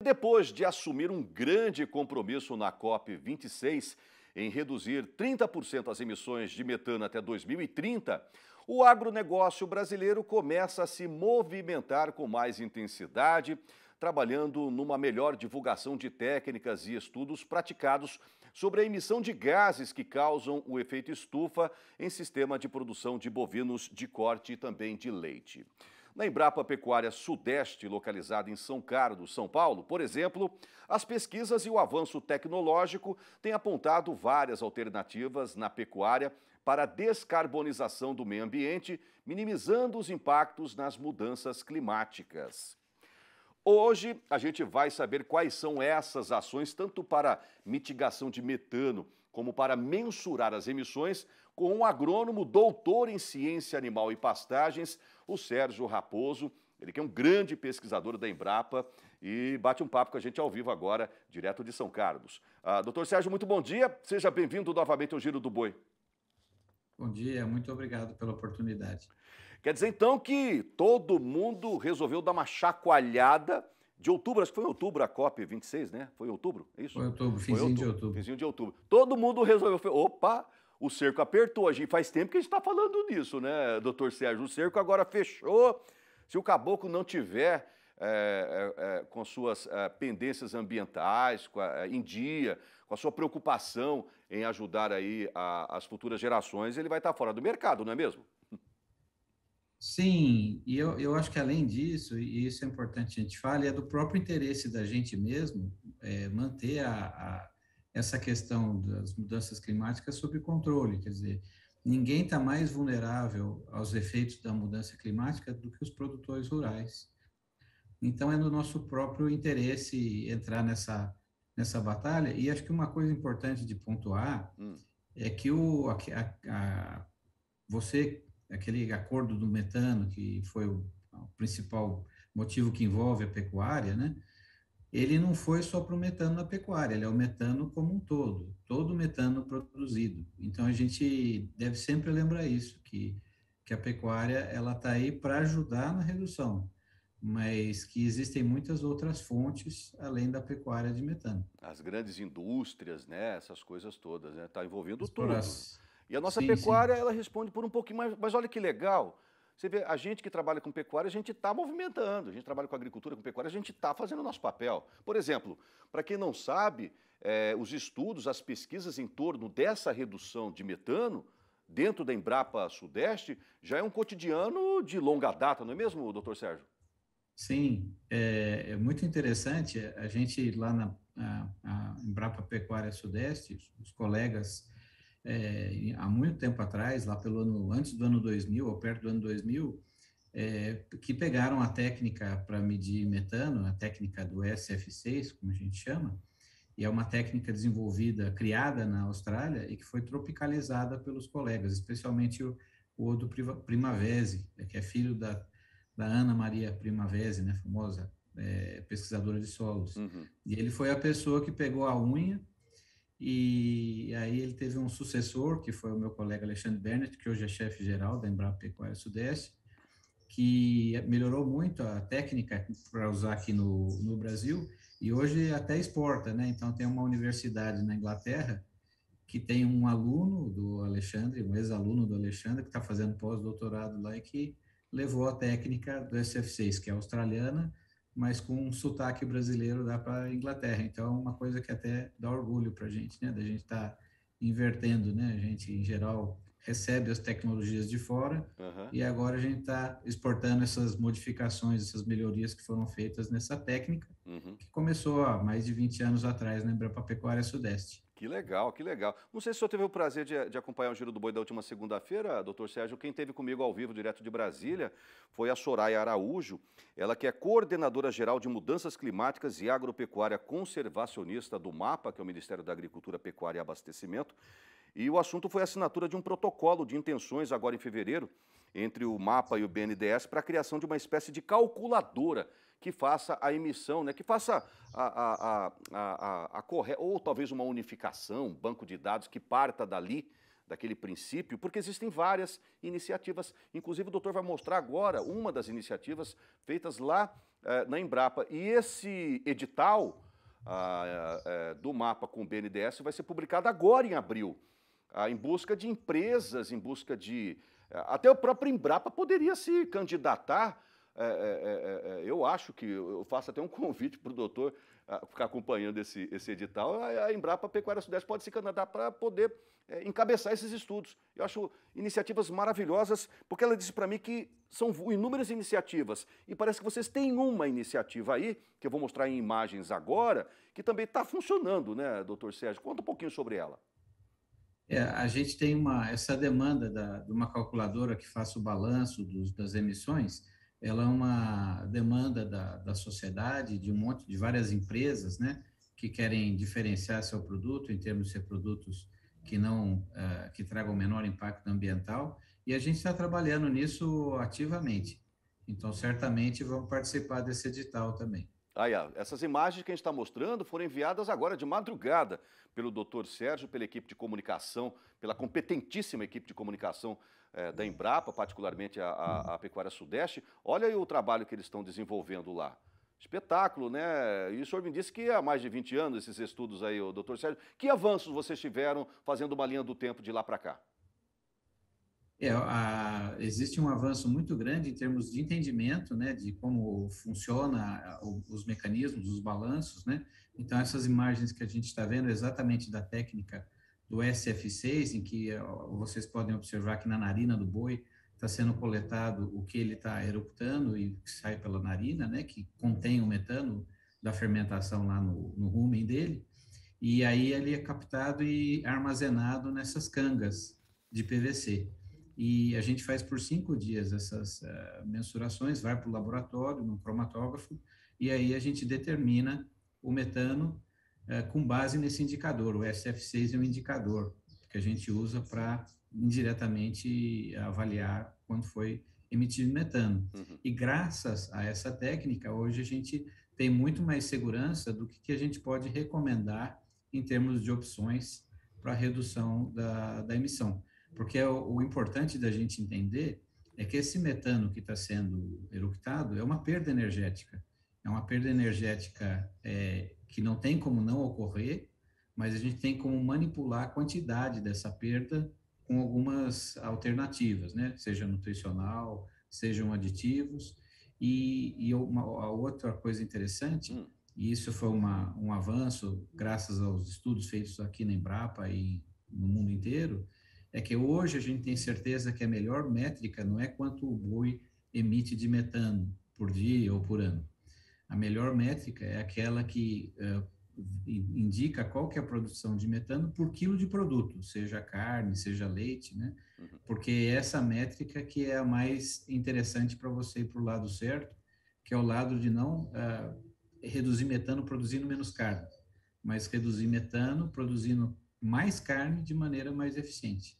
Depois de assumir um grande compromisso na COP26 em reduzir 30% as emissões de metano até 2030, o agronegócio brasileiro começa a se movimentar com mais intensidade, trabalhando numa melhor divulgação de técnicas e estudos praticados sobre a emissão de gases que causam o efeito estufa em sistema de produção de bovinos de corte e também de leite. Na Embrapa Pecuária Sudeste, localizada em São Carlos, São Paulo, por exemplo, as pesquisas e o avanço tecnológico têm apontado várias alternativas na pecuária para a descarbonização do meio ambiente, minimizando os impactos nas mudanças climáticas. Hoje, a gente vai saber quais são essas ações, tanto para mitigação de metano, como para mensurar as emissões, com um agrônomo doutor em ciência animal e pastagens, o Sérgio Raposo. Ele que é um grande pesquisador da Embrapa e bate um papo com a gente ao vivo agora, direto de São Carlos. Doutor Sérgio, muito bom dia. Seja bem-vindo novamente ao Giro do Boi. Bom dia, muito obrigado pela oportunidade. Quer dizer, então, que todo mundo resolveu dar uma chacoalhada de outubro, acho que foi em outubro a COP26, né? Foi em outubro, é isso? Foi outubro, Foi finzinho de outubro. finzinho de outubro. Todo mundo resolveu, opa, o cerco apertou. A gente faz tempo que a gente está falando nisso, né, doutor Sérgio? O cerco agora fechou. Se o caboclo não tiver com suas pendências ambientais em dia, com a sua preocupação em ajudar aí as futuras gerações, ele vai estar fora do mercado, não é mesmo? Sim, e eu acho que além disso, e isso é importante a gente falar, é do próprio interesse da gente mesmo manter essa questão das mudanças climáticas sob controle, quer dizer, ninguém está mais vulnerável aos efeitos da mudança climática do que os produtores rurais. Então, é no nosso próprio interesse entrar nessa batalha, e acho que uma coisa importante de pontuar é que aquele acordo do metano, que foi o principal motivo que envolve a pecuária, né? Ele não foi só para o metano na pecuária, ele é o metano como um todo o metano produzido. Então, a gente deve sempre lembrar isso, que a pecuária ela está aí para ajudar na redução, mas que existem muitas outras fontes além da pecuária de metano. As grandes indústrias, né? Essas coisas todas, né? Está envolvendo tudo. Exploração. E a nossa Sim, sim. pecuária, ela responde por um pouquinho mais. Mas olha que legal. Você vê, a gente que trabalha com pecuária, a gente está movimentando. A gente trabalha com agricultura, com pecuária, a gente está fazendo o nosso papel. Por exemplo, para quem não sabe, os estudos, as pesquisas em torno dessa redução de metano, dentro da Embrapa Sudeste, já é um cotidiano de longa data, não é mesmo, doutor Sérgio? Sim, é muito interessante. A gente lá a Embrapa Pecuária Sudeste, os colegas, há muito tempo atrás, lá antes do ano 2000, ou perto do ano 2000, que pegaram a técnica para medir metano, a técnica do SF6, como a gente chama, e é uma técnica desenvolvida, criada na Austrália e que foi tropicalizada pelos colegas, especialmente o Odo Primavesi, que é filho da Ana Maria Primavesi, né, famosa pesquisadora de solos. Uhum. E ele foi a pessoa que pegou a unha e aí ele teve um sucessor, que foi o meu colega Alexandre Bennett, que hoje é chefe geral da Embrapa Pecuária Sudeste, que melhorou muito a técnica para usar aqui no Brasil e hoje até exporta, né? Então tem uma universidade na Inglaterra que tem um aluno do Alexandre, um ex-aluno do Alexandre, que está fazendo pós-doutorado lá e que levou a técnica do SF6, que é australiana, mas com um sotaque brasileiro lá para a Inglaterra. Então, é uma coisa que até dá orgulho para a gente, né? Da gente estar invertendo, né? A gente, em geral, recebe as tecnologias de fora Uhum. e agora a gente está exportando essas modificações, essas melhorias que foram feitas nessa técnica, que começou há mais de 20 anos atrás na Embrapa Pecuária Sudeste. Que legal, que legal. Não sei se o senhor teve o prazer de acompanhar o Giro do Boi da última segunda-feira, doutor Sérgio. Quem esteve comigo ao vivo, direto de Brasília, foi a Soraya Araújo, ela que é coordenadora geral de Mudanças Climáticas e Agropecuária Conservacionista do MAPA, que é o Ministério da Agricultura, Pecuária e Abastecimento. E o assunto foi a assinatura de um protocolo de intenções, agora em fevereiro, entre o MAPA e o BNDES, para a criação de uma espécie de calculadora que faça a emissão, né, que faça ou talvez uma unificação, um banco de dados que parta dali, daquele princípio, porque existem várias iniciativas. Inclusive, o doutor vai mostrar agora uma das iniciativas feitas lá na Embrapa. E esse edital do mapa com o BNDES vai ser publicado agora em abril, em busca de empresas, em busca de... até o próprio Embrapa poderia se candidatar. Eu acho que eu faço até um convite para o doutor ficar acompanhando esse edital. A Embrapa Pecuária Sudeste pode se candidatar para poder encabeçar esses estudos. Eu acho iniciativas maravilhosas, porque ela disse para mim que são inúmeras iniciativas, e parece que vocês têm uma iniciativa aí, que eu vou mostrar em imagens agora, que também está funcionando, né, doutor Sérgio? Conta um pouquinho sobre ela. A gente tem essa demanda de uma calculadora que faça o balanço das emissões. Ela é uma demanda da sociedade, de várias empresas, né, que querem diferenciar seu produto em termos de ser produtos que não que tragam menor impacto ambiental, e a gente está trabalhando nisso ativamente. Então, certamente vamos participar desse edital também. Aí, essas imagens que a gente está mostrando foram enviadas agora de madrugada pelo doutor Sérgio, pela equipe de comunicação, pela competentíssima equipe de comunicação da Embrapa, particularmente a Pecuária Sudeste. Olha aí o trabalho que eles estão desenvolvendo lá. Espetáculo, né? E o senhor me disse que há mais de 20 anos esses estudos aí, o doutor Sérgio. Que avanços vocês tiveram fazendo uma linha do tempo de lá para cá? Existe um avanço muito grande em termos de entendimento, né, de como funciona os mecanismos, os balanços, né? Então, essas imagens que a gente está vendo exatamente da técnica do SF6, em que vocês podem observar que na narina do boi está sendo coletado o que ele está eructando e que sai pela narina, né, que contém o metano da fermentação lá no rumen dele, e aí ele é captado e armazenado nessas cangas de PVC. E a gente faz por 5 dias essas mensurações, vai para o laboratório, no cromatógrafo, e aí a gente determina o metano com base nesse indicador. O SF6 é um indicador que a gente usa para indiretamente avaliar quanto foi emitido metano. Uhum. E graças a essa técnica, hoje a gente tem muito mais segurança do que a gente pode recomendar em termos de opções para redução da emissão. Porque o importante da gente entender é que esse metano que está sendo eructado é uma perda energética. É uma perda energética que não tem como não ocorrer, mas a gente tem como manipular a quantidade dessa perda com algumas alternativas, né? Seja nutricional, sejam aditivos. A outra coisa interessante, e isso foi um avanço graças aos estudos feitos aqui na Embrapa e no mundo inteiro, é que hoje a gente tem certeza que a melhor métrica não é quanto o boi emite de metano por dia ou por ano. A melhor métrica é aquela que indica qual que é a produção de metano por quilo de produto, seja carne, seja leite, né? Uhum. Porque é essa métrica que é a mais interessante para você ir para o lado certo, que é o lado de não reduzir metano produzindo menos carne, mas reduzir metano produzindo mais carne de maneira mais eficiente.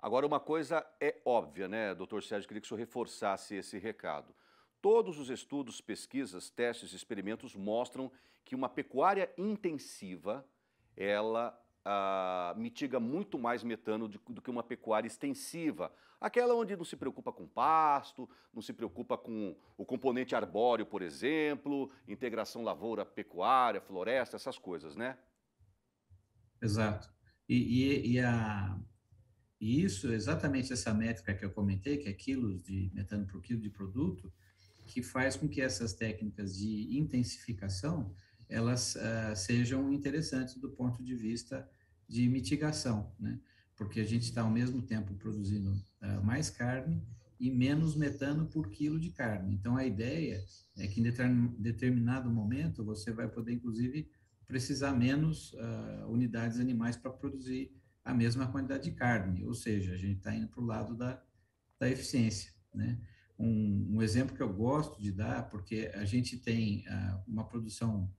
Agora, uma coisa é óbvia, né, doutor Sérgio? Queria que o senhor reforçasse esse recado. Todos os estudos, pesquisas, testes e experimentos mostram que uma pecuária intensiva, ela mitiga muito mais metano do que uma pecuária extensiva. Aquela onde não se preocupa com pasto, não se preocupa com o componente arbóreo, por exemplo, integração lavoura-pecuária, floresta, essas coisas, né? Exato. E isso, exatamente essa métrica que eu comentei, que é quilos de metano por quilo de produto, que faz com que essas técnicas de intensificação, elas sejam interessantes do ponto de vista de mitigação, né? Porque a gente está ao mesmo tempo produzindo mais carne e menos metano por quilo de carne. Então, a ideia é que em determinado momento você vai poder, inclusive, precisar menos unidades animais para produzir a mesma quantidade de carne, ou seja, a gente está indo para o lado da eficiência, né? Um exemplo que eu gosto de dar, porque a gente tem uma produção,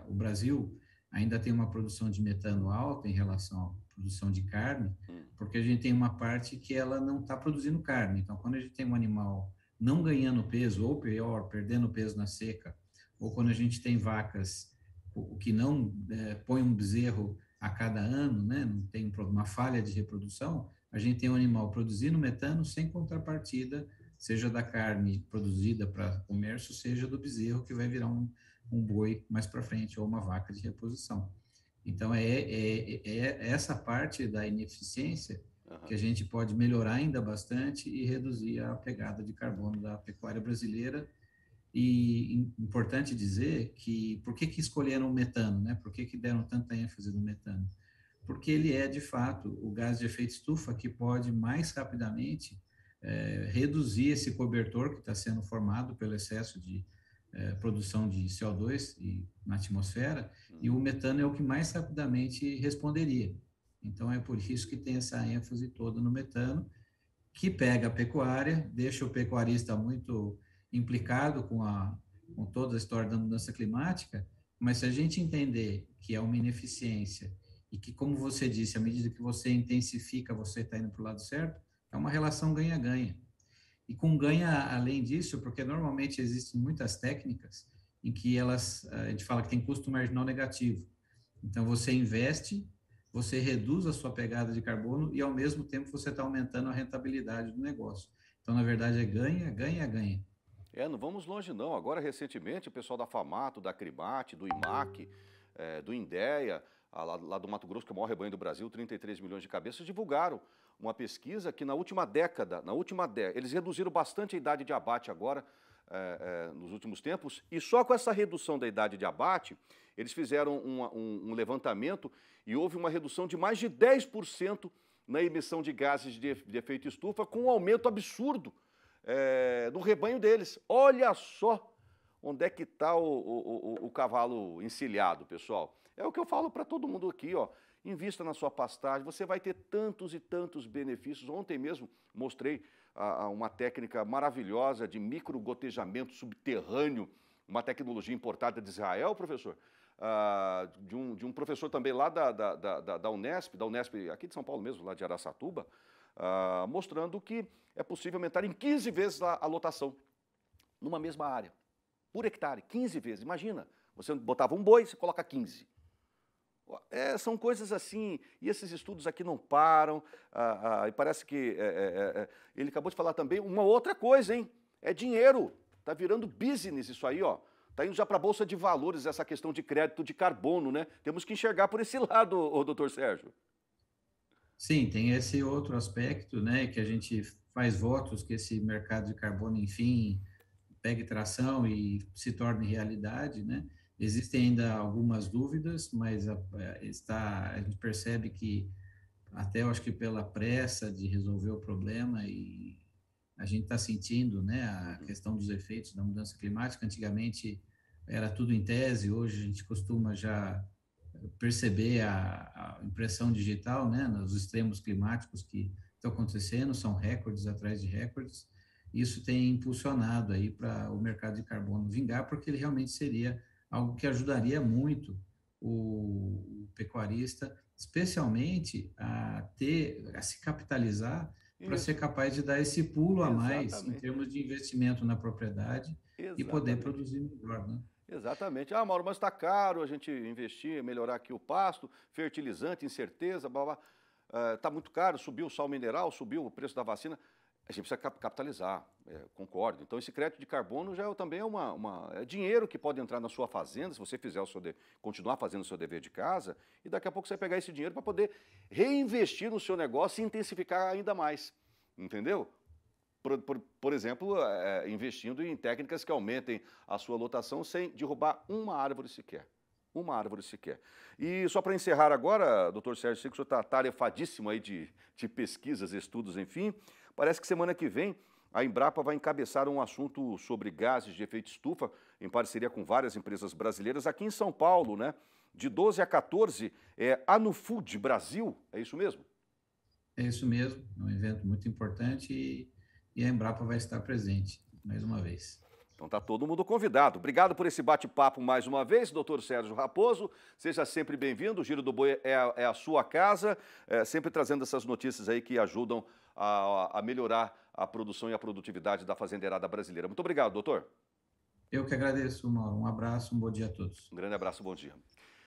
o Brasil ainda tem uma produção de metano alta em relação à produção de carne, porque a gente tem uma parte que ela não está produzindo carne. Então, quando a gente tem um animal não ganhando peso, ou pior, perdendo peso na seca, ou quando a gente tem vacas que não põe um bezerro a cada ano, né, não tem uma falha de reprodução, a gente tem um animal produzindo metano sem contrapartida seja da carne produzida para comércio, seja do bezerro que vai virar um boi mais para frente, ou uma vaca de reposição. Então, é essa parte da ineficiência que a gente pode melhorar ainda bastante e reduzir a pegada de carbono da pecuária brasileira. E importante dizer que por que escolheram o metano, né? Por que deram tanta ênfase no metano? Porque ele é, de fato, o gás de efeito estufa que pode mais rapidamente reduzir esse cobertor que está sendo formado pelo excesso de produção de CO2 na atmosfera, e o metano é o que mais rapidamente responderia. Então, é por isso que tem essa ênfase toda no metano, que pega a pecuária, deixa o pecuarista muito implicado com toda a história da mudança climática, mas se a gente entender que é uma ineficiência e que, como você disse, à medida que você intensifica, você está indo para o lado certo, é uma relação ganha-ganha. E com ganha, além disso, porque normalmente existem muitas técnicas em que a gente fala que tem custo marginal negativo. Então, você investe, você reduz a sua pegada de carbono e, ao mesmo tempo, você está aumentando a rentabilidade do negócio. Então, na verdade, é ganha, ganha, ganha. Não vamos longe não. Agora, recentemente, o pessoal da FAMATO, da Cribate, do IMAC, do INDEA, lá do Mato Grosso, que é o maior rebanho do Brasil, 33 milhões de cabeças, divulgaram uma pesquisa que na última década, eles reduziram bastante a idade de abate agora, nos últimos tempos, e só com essa redução da idade de abate, eles fizeram um levantamento e houve uma redução de mais de 10% na emissão de gases de efeito estufa, com um aumento absurdo no rebanho deles. Olha só onde é que está o cavalo encilhado, pessoal. É o que eu falo para todo mundo aqui, ó. Invista na sua pastagem, você vai ter tantos e tantos benefícios. Ontem mesmo mostrei uma técnica maravilhosa de microgotejamento subterrâneo, uma tecnologia importada de Israel, professor, de um professor também lá da Unesp, aqui de São Paulo mesmo, lá de Araçatuba, mostrando que é possível aumentar em 15 vezes a lotação numa mesma área, por hectare, 15 vezes. Imagina, você botava um boi, você coloca 15. São coisas assim, e esses estudos aqui não param, e parece que ele acabou de falar também uma outra coisa, hein? É dinheiro, está virando business isso aí, ó. Está indo já para a Bolsa de Valores essa questão de crédito de carbono, né? Temos que enxergar por esse lado, doutor Sérgio. Sim, tem esse outro aspecto, né, que a gente faz votos que esse mercado de carbono, enfim, pegue tração e se torne realidade, né? Existem ainda algumas dúvidas, mas a gente percebe que, até eu acho que pela pressa de resolver o problema, e a gente está sentindo, né, a questão dos efeitos da mudança climática. Antigamente era tudo em tese, hoje a gente costuma já perceber a impressão digital, né, nos extremos climáticos que estão acontecendo, são recordes atrás de recordes. Isso tem impulsionado aí para o mercado de carbono vingar, porque ele realmente seria algo que ajudaria muito o pecuarista, especialmente a se capitalizar para ser capaz de dar esse pulo a mais em termos de investimento na propriedade e poder produzir melhor, né? Exatamente. Mauro, mas está caro a gente investir, melhorar aqui o pasto, fertilizante, incerteza, blá, blá. Está muito caro, subiu o sal mineral, subiu o preço da vacina. A gente precisa capitalizar, concordo. Então, esse crédito de carbono já também é dinheiro que pode entrar na sua fazenda, se você fizer continuar fazendo o seu dever de casa, e daqui a pouco você vai pegar esse dinheiro para poder reinvestir no seu negócio e intensificar ainda mais, entendeu? Por exemplo, investindo em técnicas que aumentem a sua lotação sem derrubar uma árvore sequer. Uma árvore sequer. E só para encerrar agora, doutor Sérgio, sei que o senhor está tarefadíssimo aí de pesquisas, estudos, enfim. Parece que semana que vem a Embrapa vai encabeçar um assunto sobre gases de efeito estufa, em parceria com várias empresas brasileiras, aqui em São Paulo, né? De 12 a 14, a Nufood Brasil, é isso mesmo? É isso mesmo, é um evento muito importante e a Embrapa vai estar presente, mais uma vez. Então está todo mundo convidado. Obrigado por esse bate-papo mais uma vez, doutor Sérgio Raposo. Seja sempre bem-vindo. O Giro do Boi é a sua casa, sempre trazendo essas notícias aí que ajudam a melhorar a produção e a produtividade da fazendeirada brasileira. Muito obrigado, doutor. Eu que agradeço, Mauro. Um abraço, um bom dia a todos. Um grande abraço, bom dia.